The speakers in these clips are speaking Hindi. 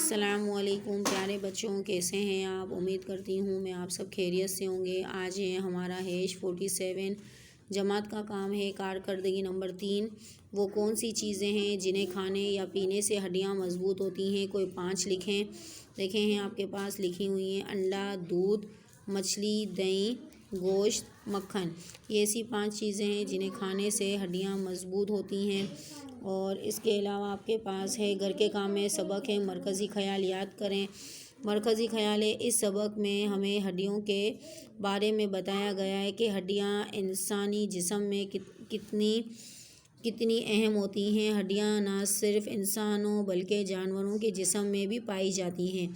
अस्सलामुअलैकुम प्यारे बच्चों, कैसे हैं आप। उम्मीद करती हूँ मैं आप सब खैरियत से होंगे। आज है हमारा हैश 47 जमात का काम है कारकर्दगी नंबर 3। वो कौन सी चीज़ें हैं जिन्हें खाने या पीने से हड्डियाँ मजबूत होती हैं। कोई 5 लिखें। देखें हैं आपके पास लिखी हुई हैं अंडा, दूध, मछली, दही, गोश्त, मक्खन। ये ऐसी 5 चीज़ें हैं जिन्हें खाने से हड्डियाँ मजबूत होती हैं। और इसके अलावा आपके पास है घर के काम में सबक है मरकज़ी ख़याल याद करें। मरकज़ी ख़याल है इस सबक में हमें हड्डियों के बारे में बताया गया है कि हड्डियाँ इंसानी जिस्म में कितनी अहम होती हैं। हड्डियाँ न सिर्फ इंसानों बल्कि जानवरों के जिस्म में भी पाई जाती हैं।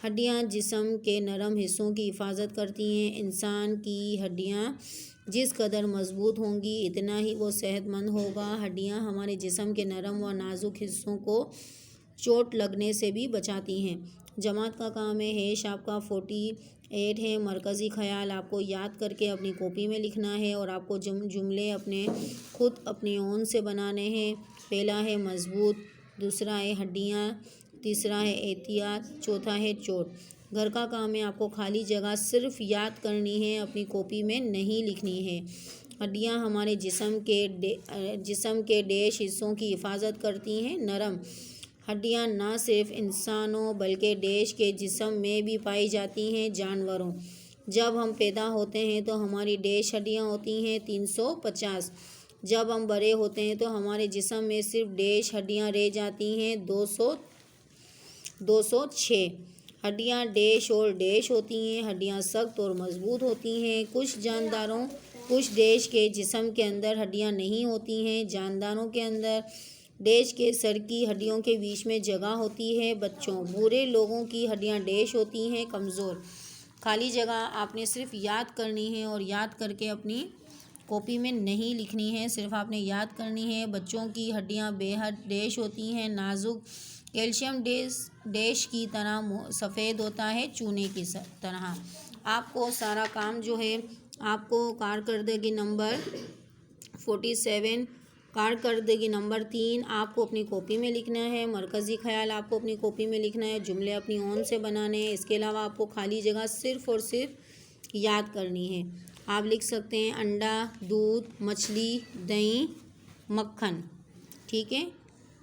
हड्डियाँ जिस्म के नरम हिस्सों की हिफाजत करती हैं। इंसान की हड्डियाँ जिस कदर मजबूत होंगी इतना ही वो सेहतमंद होगा। हड्डियाँ हमारे जिस्म के नरम व नाजुक हिस्सों को चोट लगने से भी बचाती हैं। जमात का काम है हैश आपका 48 है। मरकज़ी ख़याल आपको याद करके अपनी कॉपी में लिखना है और आपको जुमले खुद अपने ओन से बनाने हैं। पहला है मजबूत, दूसरा है हड्डियाँ, तीसरा है एहतियात, चौथा है चोट। घर का काम है आपको खाली जगह सिर्फ याद करनी है, अपनी कॉपी में नहीं लिखनी है। हड्डियाँ हमारे जिस्म के डैश हिस्सों की हिफाजत करती हैं। नरम हड्डियाँ न सिर्फ इंसानों बल्कि डैश के जिस्म में भी पाई जाती हैं। जानवरों जब हम पैदा होते हैं तो हमारी डैश हड्डियाँ होती हैं 350। जब हम बड़े होते हैं तो हमारे जिस्म में सिर्फ डैश हड्डियाँ रह जाती हैं 206। हड्डियाँ डैश और डैश होती हैं। हड्डियाँ सख्त और मजबूत होती हैं। कुछ डैश के जिस्म के अंदर हड्डियाँ नहीं होती हैं। जानदारों के अंदर डैश के सर की हड्डियों के बीच में जगह होती है। बच्चों बूढ़े लोगों की हड्डियाँ डैश होती हैं कमज़ोर। खाली जगह आपने सिर्फ याद करनी है और याद करके अपनी कॉपी में नहीं लिखनी है, सिर्फ आपने याद करनी है। बच्चों की हड्डियाँ बेहद डैश होती हैं, नाजुक। कैल्शियम डैश की तरह सफ़ेद होता है, चूने की तरह। आपको सारा काम जो है आपको कारकर्दगी नंबर 47 कारकर्दगी नंबर 3 आपको अपनी कॉपी में लिखना है। मरकज़ी ख़याल आपको अपनी कॉपी में लिखना है। जुमले अपनी ओन से बनाने हैं। इसके अलावा आपको खाली जगह सिर्फ़ और सिर्फ याद करनी है। आप लिख सकते हैं अंडा, दूध, मछली, दही, मक्खन। ठीक है।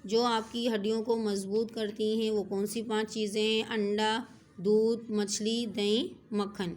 जो आपकी हड्डियों को मजबूत करती हैं वो कौन सी 5 चीज़ें हैं। अंडा, दूध, मछली, दही, मक्खन।